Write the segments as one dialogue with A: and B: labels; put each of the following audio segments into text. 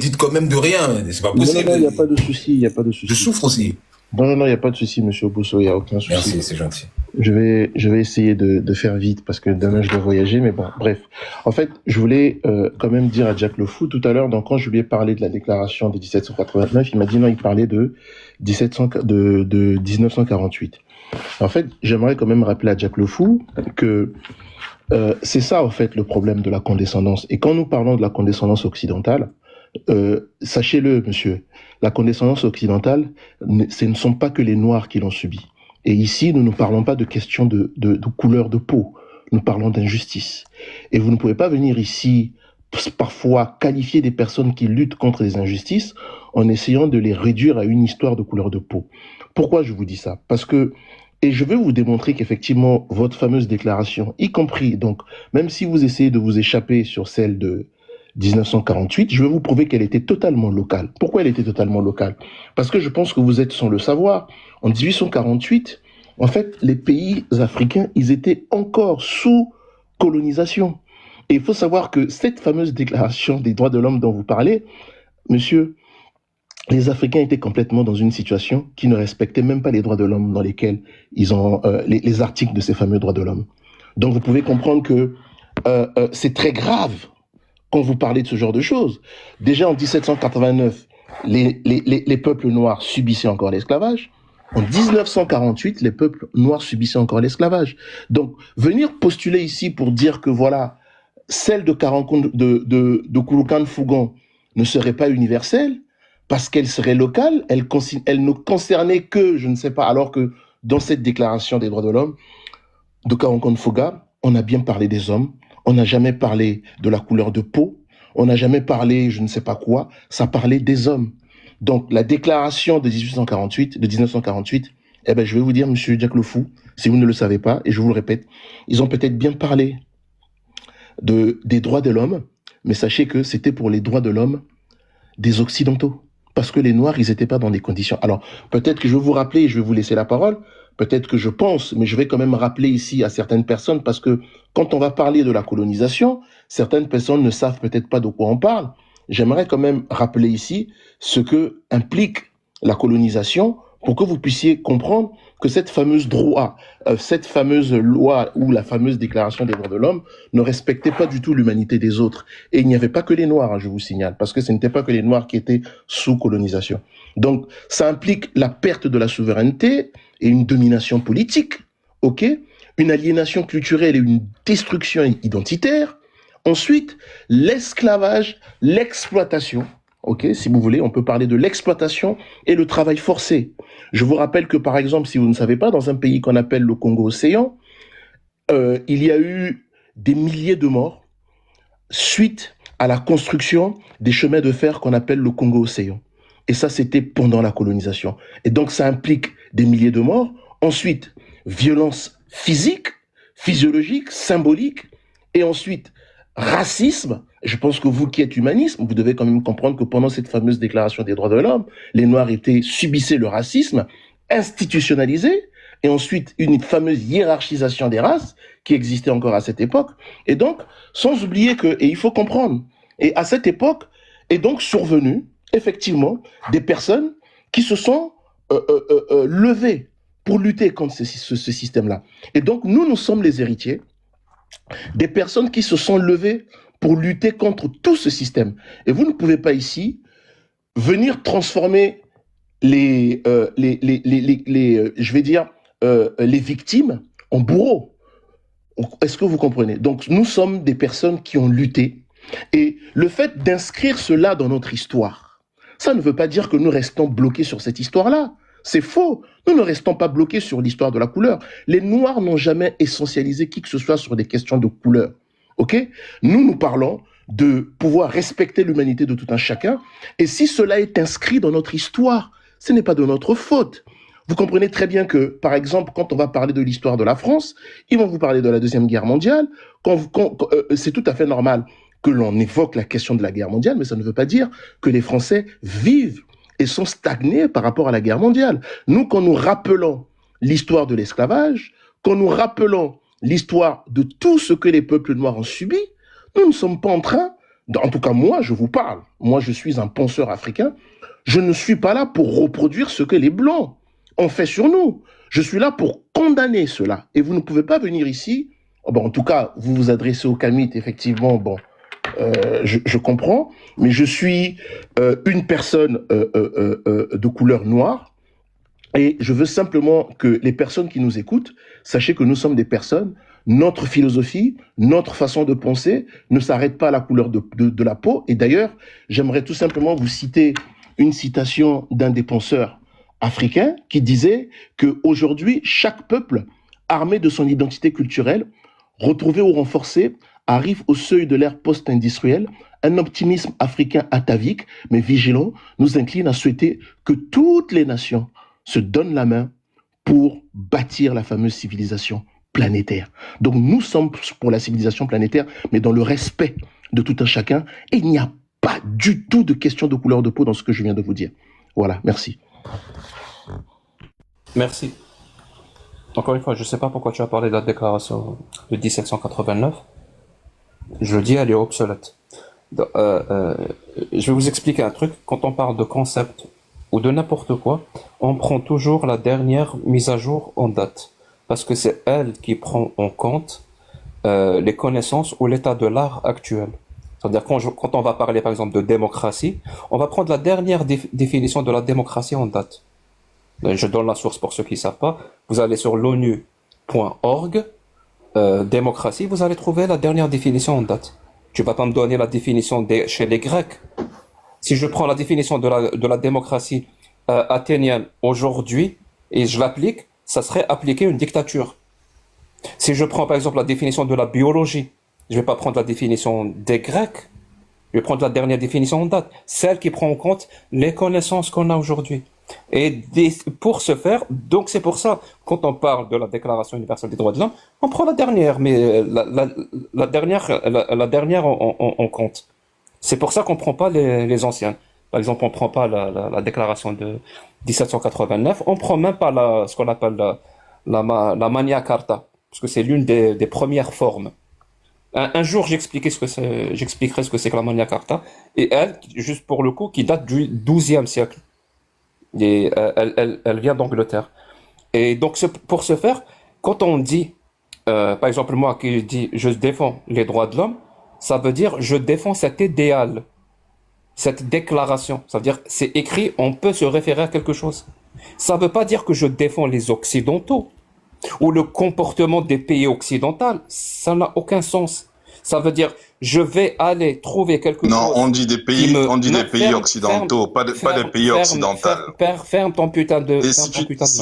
A: dites quand même de rien. C'est pas
B: Non, non,
A: possible.
B: non, il n'y a pas de souci, il n'y a pas de
A: Je
B: souci.
A: souffre aussi.
B: Non, non, non, il n'y a pas de souci, monsieur Bousso, il n'y a aucun souci.
A: Merci, c'est gentil.
B: Je vais essayer de faire vite parce que demain je dois voyager, mais bon, bref. En fait, je voulais quand même dire à Jack Le Fou tout à l'heure, donc quand je lui ai parlé de la déclaration de 1789, il m'a dit non, il parlait de 1948. En fait, j'aimerais quand même rappeler à Jack Le Fou que c'est ça, en fait, le problème de la condescendance. Et quand nous parlons de la condescendance occidentale, sachez-le, monsieur, la condescendance occidentale, ce ne sont pas que les Noirs qui l'ont subie. Et ici, nous ne parlons pas de questions de couleur de peau. Nous parlons d'injustice. Et vous ne pouvez pas venir ici, parfois, qualifier des personnes qui luttent contre les injustices en essayant de les réduire à une histoire de couleur de peau. Pourquoi je vous dis ça? Parce que, et je veux vous démontrer qu'effectivement, votre fameuse déclaration, y compris, donc, même si vous essayez de vous échapper sur celle de 1948, je vais vous prouver qu'elle était totalement locale. Pourquoi elle était totalement locale? Parce que je pense que vous êtes sans le savoir. En 1848, en fait, les pays africains, ils étaient encore sous colonisation. Et il faut savoir que cette fameuse déclaration des droits de l'homme dont vous parlez, monsieur, les Africains étaient complètement dans une situation qui ne respectait même pas les droits de l'homme dans lesquels ils ont les articles de ces fameux droits de l'homme. Donc vous pouvez comprendre que c'est très grave quand vous parlez de ce genre de choses. Déjà en 1789, les peuples noirs subissaient encore l'esclavage. En 1948, les peuples noirs subissaient encore l'esclavage. Donc, venir postuler ici pour dire que voilà, celle de Kouroukan Fougon ne serait pas universelle, parce qu'elle serait locale, elle ne concernait que, je ne sais pas, alors que dans cette déclaration des droits de l'homme, de Kouroukan Fouga, on a bien parlé des hommes, on n'a jamais parlé de la couleur de peau, on n'a jamais parlé, je ne sais pas quoi, ça parlait des hommes. Donc, la déclaration de 1948, eh ben, je vais vous dire, monsieur Jack Le Fou, si vous ne le savez pas, et je vous le répète, ils ont peut-être bien parlé des droits de l'homme, mais sachez que c'était pour les droits de l'homme des Occidentaux. Parce que les Noirs, ils n'étaient pas dans des conditions. Alors, peut-être que je vais vous rappeler, et je vais vous laisser la parole, peut-être que je pense, mais je vais quand même rappeler ici à certaines personnes, parce que quand on va parler de la colonisation, certaines personnes ne savent peut-être pas de quoi on parle. J'aimerais quand même rappeler ici ce que implique la colonisation pour que vous puissiez comprendre que cette fameuse cette fameuse loi ou la fameuse déclaration des droits de l'homme ne respectait pas du tout l'humanité des autres. Et il n'y avait pas que les Noirs, hein, je vous signale, parce que ce n'était pas que les Noirs qui étaient sous colonisation. Donc, ça implique la perte de la souveraineté et une domination politique, ok, une aliénation culturelle et une destruction identitaire. Ensuite, l'esclavage, l'exploitation. Ok, si vous voulez, on peut parler de l'exploitation et le travail forcé. Je vous rappelle que, par exemple, si vous ne savez pas, dans un pays qu'on appelle le Congo-Océan, il y a eu des milliers de morts suite à la construction des chemins de fer qu'on appelle le Congo-Océan. Et ça, c'était pendant la colonisation. Et donc, ça implique des milliers de morts. Ensuite, violence physique, physiologique, symbolique. Et ensuite, racisme. Je pense que vous qui êtes humaniste, vous devez quand même comprendre que pendant cette fameuse déclaration des droits de l'homme, les Noirs subissaient le racisme institutionnalisé, et ensuite une fameuse hiérarchisation des races qui existait encore à cette époque. Et donc, sans oublier que, et il faut comprendre, et à cette époque est donc survenu, effectivement, des personnes qui se sont levées pour lutter contre ce système-là. Et donc, nous sommes les héritiers des personnes qui se sont levées pour lutter contre tout ce système. Et vous ne pouvez pas ici venir transformer les victimes en bourreaux. Est-ce que vous comprenez? Donc, nous sommes des personnes qui ont lutté. Et le fait d'inscrire cela dans notre histoire, ça ne veut pas dire que nous restons bloqués sur cette histoire-là. C'est faux. Nous ne restons pas bloqués sur l'histoire de la couleur. Les Noirs n'ont jamais essentialisé qui que ce soit sur des questions de couleur. Ok? Nous parlons de pouvoir respecter l'humanité de tout un chacun. Et si cela est inscrit dans notre histoire, ce n'est pas de notre faute. Vous comprenez très bien que, par exemple, quand on va parler de l'histoire de la France, ils vont vous parler de la Deuxième Guerre mondiale. C'est tout à fait normal que l'on évoque la question de la guerre mondiale, mais ça ne veut pas dire que les Français vivent et sont stagnés par rapport à la guerre mondiale. Nous, quand nous rappelons l'histoire de l'esclavage, quand nous rappelons l'histoire de tout ce que les peuples noirs ont subi, nous ne sommes pas en train En tout cas, moi, je vous parle. Moi, je suis un penseur africain. Je ne suis pas là pour reproduire ce que les Blancs ont fait sur nous. Je suis là pour condamner cela. Et vous ne pouvez pas venir ici. Bon, en tout cas, vous vous adressez au Kamit, effectivement, bon, je comprends, mais je suis une personne de couleur noire et je veux simplement que les personnes qui nous écoutent, sachez que nous sommes des personnes, notre philosophie, notre façon de penser ne s'arrête pas à la couleur de la peau. Et d'ailleurs, j'aimerais tout simplement vous citer une citation d'un des penseurs africains qui disait qu'aujourd'hui, chaque peuple, armé de son identité culturelle, retrouvé ou renforcé, arrive au seuil de l'ère post-industrielle. Un optimisme africain atavique, mais vigilant, nous incline à souhaiter que toutes les nations se donnent la main pour bâtir la fameuse civilisation planétaire. Donc nous sommes pour la civilisation planétaire, mais dans le respect de tout un chacun. Et il n'y a pas du tout de question de couleur de peau dans ce que je viens de vous dire. Voilà, merci.
C: Merci. Encore une fois, je ne sais pas pourquoi tu as parlé de la déclaration de 1789. Je le dis, elle est obsolète. Je vais vous expliquer un truc. Quand on parle de concept ou de n'importe quoi, on prend toujours la dernière mise à jour en date. Parce que c'est elle qui prend en compte les connaissances ou l'état de l'art actuel. C'est-à-dire quand on va parler par exemple de démocratie, on va prendre la dernière définition de la démocratie en date. Je donne la source pour ceux qui ne savent pas. Vous allez sur l'onu.org, démocratie, vous allez trouver la dernière définition en date. Tu vas pas me donner la définition chez les Grecs. Si je prends la définition de la démocratie athénienne aujourd'hui et je l'applique, ça serait appliquer une dictature. Si je prends par exemple la définition de la biologie, je vais pas prendre la définition des Grecs, je vais prendre la dernière définition en date, celle qui prend en compte les connaissances qu'on a aujourd'hui. Et pour ce faire, donc c'est pour ça, quand on parle de la Déclaration universelle des droits de l'homme, on prend la dernière, mais la dernière on compte. C'est pour ça qu'on prend pas les anciennes. Par exemple, on prend pas la Déclaration de 1789, on prend même pas ce qu'on appelle la Magna Carta, parce que c'est l'une des premières formes. Un jour, j'expliquerai ce que c'est que la Magna Carta, et elle, juste pour le coup, qui date du XIIe siècle. Et elle vient d'Angleterre. Et donc, pour ce faire, quand on dit, par exemple, moi qui dis je défends les droits de l'homme, ça veut dire je défends cet idéal, cette déclaration. Ça veut dire c'est écrit, on peut se référer à quelque chose. Ça veut pas dire que je défends les Occidentaux ou le comportement des pays occidentaux. Ça n'a aucun sens. Ça veut dire, je vais aller trouver quelque chose.
D: Non, on dit des pays, occidentaux, pas des pays occidentaux.
C: Ferme ton putain de.
D: Et si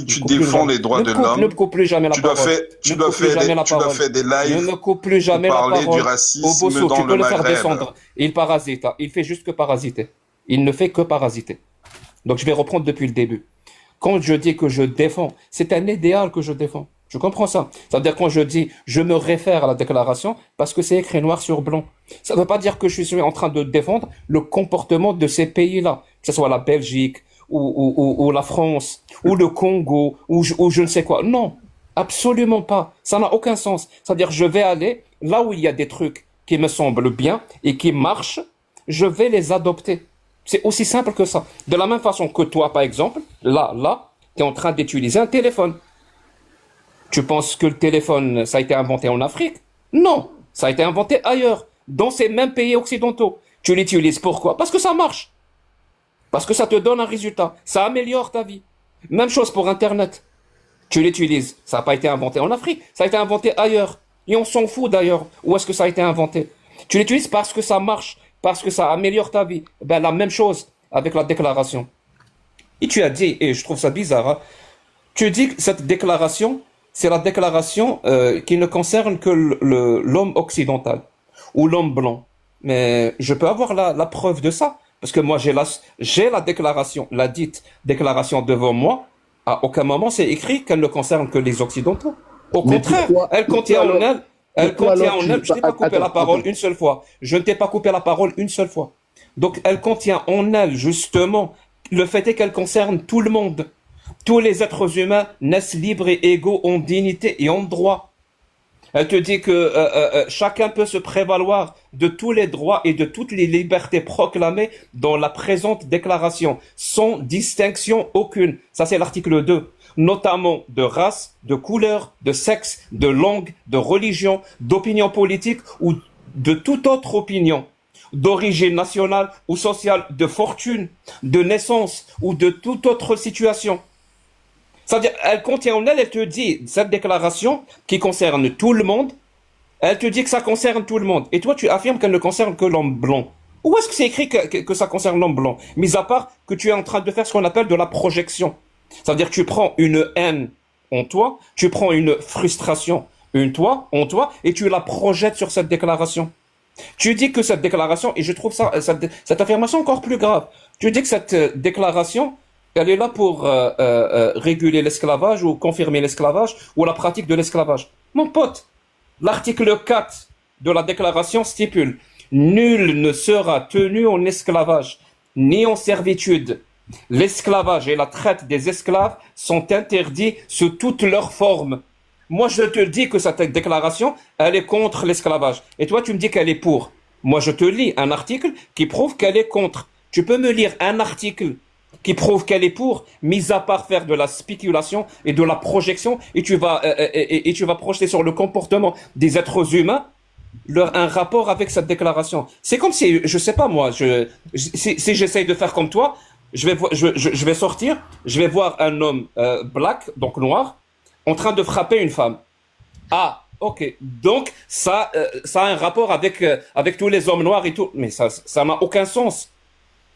D: tu défends les droits de l'homme,
C: ne me coupe plus jamais la parole.
D: Tu dois faire des lives.
C: Ne me coupe plus jamais la parole.
D: Parler du racisme
C: Bosso,
D: dans
C: tu
D: le
C: peux le faire
D: Maghreb.
C: descendre. Il parasite. Il fait juste que parasiter. Il ne fait que parasiter. Donc je vais reprendre depuis le début. Quand je dis que je défends, c'est un idéal que je défends. Je comprends ça. Ça veut dire quand je dis, je me réfère à la déclaration parce que c'est écrit noir sur blanc. Ça ne veut pas dire que je suis en train de défendre le comportement de ces pays-là, que ce soit la Belgique ou la France ou le Congo ou je ne sais quoi. Non, absolument pas. Ça n'a aucun sens. C'est-à-dire je vais aller là où il y a des trucs qui me semblent bien et qui marchent, je vais les adopter. C'est aussi simple que ça. De la même façon que toi, par exemple, là, tu es en train d'utiliser un téléphone. Tu penses que le téléphone, ça a été inventé en Afrique? Non, ça a été inventé ailleurs, dans ces mêmes pays occidentaux. Tu l'utilises pourquoi? Parce que ça marche. Parce que ça te donne un résultat. Ça améliore ta vie. Même chose pour Internet. Tu l'utilises. Ça n'a pas été inventé en Afrique, ça a été inventé ailleurs. Et on s'en fout d'ailleurs où est-ce que ça a été inventé. Tu l'utilises parce que ça marche, parce que ça améliore ta vie. Ben, la même chose avec la déclaration. Et tu as dit, et je trouve ça bizarre, hein, tu dis que cette déclaration, c'est la déclaration qui ne concerne que l'homme occidental ou l'homme blanc. Mais je peux avoir la preuve de ça. Parce que moi, j'ai la déclaration, la dite déclaration devant moi. À aucun moment, c'est écrit qu'elle ne concerne que les occidentaux. Au contraire, elle contient en elle, je t'ai pas coupé la parole une seule fois. Je ne t'ai pas coupé la parole une seule fois. Donc, elle contient en elle, justement, le fait est qu'elle concerne tout le monde. Tous les êtres humains naissent libres et égaux en dignité et en droit. Elle te dit que chacun peut se prévaloir de tous les droits et de toutes les libertés proclamées dans la présente déclaration, sans distinction aucune. Ça, c'est l'article 2. Notamment de race, de couleur, de sexe, de langue, de religion, d'opinion politique ou de toute autre opinion, d'origine nationale ou sociale, de fortune, de naissance ou de toute autre situation. C'est-à-dire, elle contient en elle, elle te dit, cette déclaration qui concerne tout le monde, elle te dit que ça concerne tout le monde. Et toi, tu affirmes qu'elle ne concerne que l'homme blanc. Où est-ce que c'est écrit que ça concerne l'homme blanc? Mis à part que tu es en train de faire ce qu'on appelle de la projection. C'est-à-dire que tu prends une haine en toi, tu prends une frustration en toi, et tu la projettes sur cette déclaration. Tu dis que cette déclaration, et je trouve cette affirmation encore plus grave, tu dis que cette déclaration, elle est là pour réguler l'esclavage ou confirmer l'esclavage ou la pratique de l'esclavage. Mon pote, l'article 4 de la déclaration stipule « Nul ne sera tenu en esclavage, ni en servitude. L'esclavage et la traite des esclaves sont interdits sous toutes leurs formes. » Moi, je te dis que cette déclaration, elle est contre l'esclavage. Et toi, tu me dis qu'elle est pour. Moi, je te lis un article qui prouve qu'elle est contre. Tu peux me lire un article qui prouve qu'elle est pour, mis à part faire de la spéculation et de la projection, et tu vas projeter sur le comportement des êtres humains un rapport avec cette déclaration. C'est comme si, je sais pas moi, si j'essaye de faire comme toi, je vais sortir, je vais voir un homme black, donc noir, en train de frapper une femme. Ah, ok. Donc ça a un rapport avec tous les hommes noirs et tout, mais ça n'a aucun sens.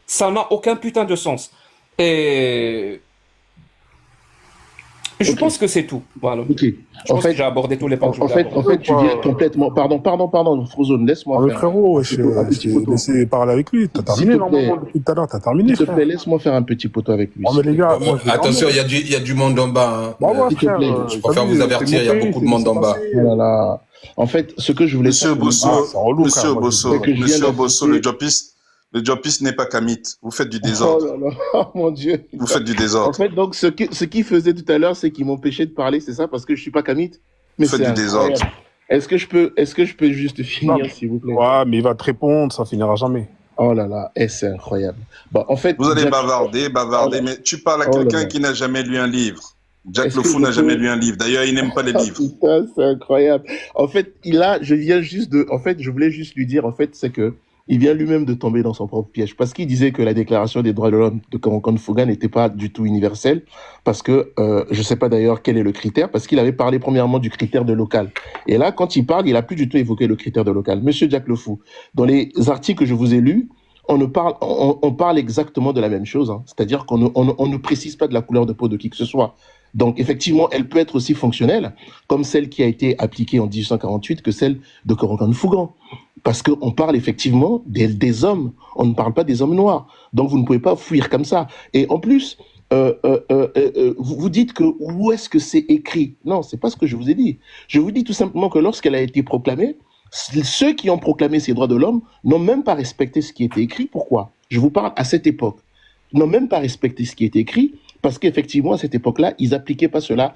C: Ça n'a aucun putain de sens. Et je pense que c'est tout. Voilà.
B: Okay.
C: Je pense que j'ai abordé tous les points.
B: En fait, tu dis complètement. Pardon, Frozone, laisse-moi faire.
E: Frérot, laissez parler avec lui. T'as terminé normalement depuis tout à l'heure. T'as terminé.
B: S'il te plaît, laisse-moi faire un petit poteau avec lui.
E: Oh, mais les gars,
A: attention, il y a du monde en bas.
E: Hein.
B: S'il te plaît,
A: je préfère vous avertir, il y a beaucoup de monde en bas.
B: Voilà. En fait, ce que je voulais
D: Monsieur Bosso, le Jopiste n'est pas Kamit. Vous faites du désordre.
B: Oh là là, oh mon Dieu.
D: Vous faites du désordre.
B: En fait, donc, ce qu'il faisait tout à l'heure, c'est qu'il m'empêchait de parler, c'est ça, parce que je suis pas Kamit.
D: Vous faites du désordre.
B: Est-ce que je peux juste finir, s'il vous plaît?
E: Ouais, mais il va te répondre, ça finira jamais.
B: Oh là là, c'est incroyable. Bon, en fait.
D: Vous allez bavarder, mais tu parles à quelqu'un qui n'a jamais lu un livre. Jack Le Fou n'a jamais lu un livre. D'ailleurs, il n'aime pas les livres.
B: Putain, c'est incroyable. En fait, je voulais juste lui dire, en fait, c'est que il vient lui-même de tomber dans son propre piège. Parce qu'il disait que la déclaration des droits de l'homme de Karankan Fouga n'était pas du tout universelle. Parce que, je sais pas d'ailleurs quel est le critère, parce qu'il avait parlé premièrement du critère de local. Et là, quand il parle, il a plus du tout évoqué le critère de local. Monsieur Jack Le Fou, dans les articles que je vous ai lus, on parle exactement de la même chose. Hein. C'est-à-dire qu'on ne précise pas de la couleur de peau de qui que ce soit. Donc, effectivement, elle peut être aussi fonctionnelle, comme celle qui a été appliquée en 1848, que celle de Karankan Fougan. Parce qu'on parle effectivement des hommes, on ne parle pas des hommes noirs. Donc, vous ne pouvez pas fuir comme ça. Et en plus, vous dites que où est-ce que c'est écrit? Non, c'est pas ce que je vous ai dit. Je vous dis tout simplement que lorsqu'elle a été proclamée, ceux qui ont proclamé ces droits de l'homme n'ont même pas respecté ce qui était écrit. Pourquoi? Je vous parle à cette époque. N'ont même pas respecté ce qui était écrit, parce qu'effectivement, à cette époque-là, ils appliquaient pas cela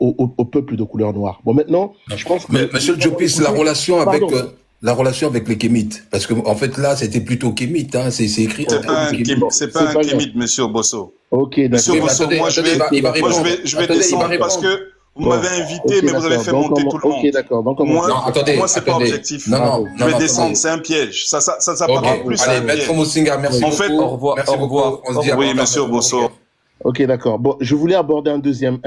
B: au peuple de couleur noire. Bon, maintenant, je pense que...
A: Mais, monsieur Jopis, la relation avec les Kémites, parce que en fait, là, c'était plutôt Kémite, hein, c'est écrit...
D: C'est pas un Kémite, monsieur Bosso.
B: Ok, d'accord.
D: Monsieur Bosso, moi, je vais descendre parce que vous m'avez invité, mais vous avez fait monter tout le monde.
B: Ok, d'accord. Donc,
D: moi, c'est pas objectif. Je vais descendre, c'est un piège. Ça paraît plus un piège.
A: Maître Moussinga, merci.
D: En fait,
C: au revoir.
D: Oui, monsieur Bosso.
B: Ok, d'accord. Bon, je voulais aborder un deuxième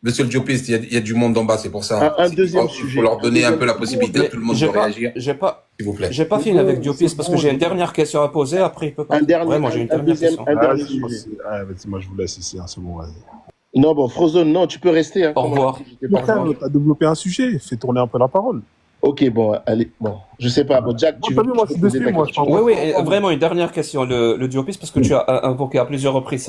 A: Monsieur le Diopiste, il y a du monde en bas, c'est pour ça.
B: Un deuxième sujet.
A: Il faut leur donner un peu la possibilité à tout le monde de réagir. S'il vous plaît.
C: J'ai pas fini avec Diopiste parce que j'ai une dernière question à poser. Après, il peut pas. Vraiment, j'ai une dernière question.
E: Moi, je vous laisse ici, c'est bon, vas-y.
B: Non, bon, Frozone, non, tu peux rester. Hein,
C: au revoir.
E: T'as développé un sujet, fais tourner un peu la parole.
B: Ok, bon, allez, bon, je sais pas, bon, Jack, tu veux...
E: Moi, je suis dessus, moi, je pense.
C: Oui, vraiment, une dernière question, le Diopiste, parce que tu as invoqué à plusieurs reprises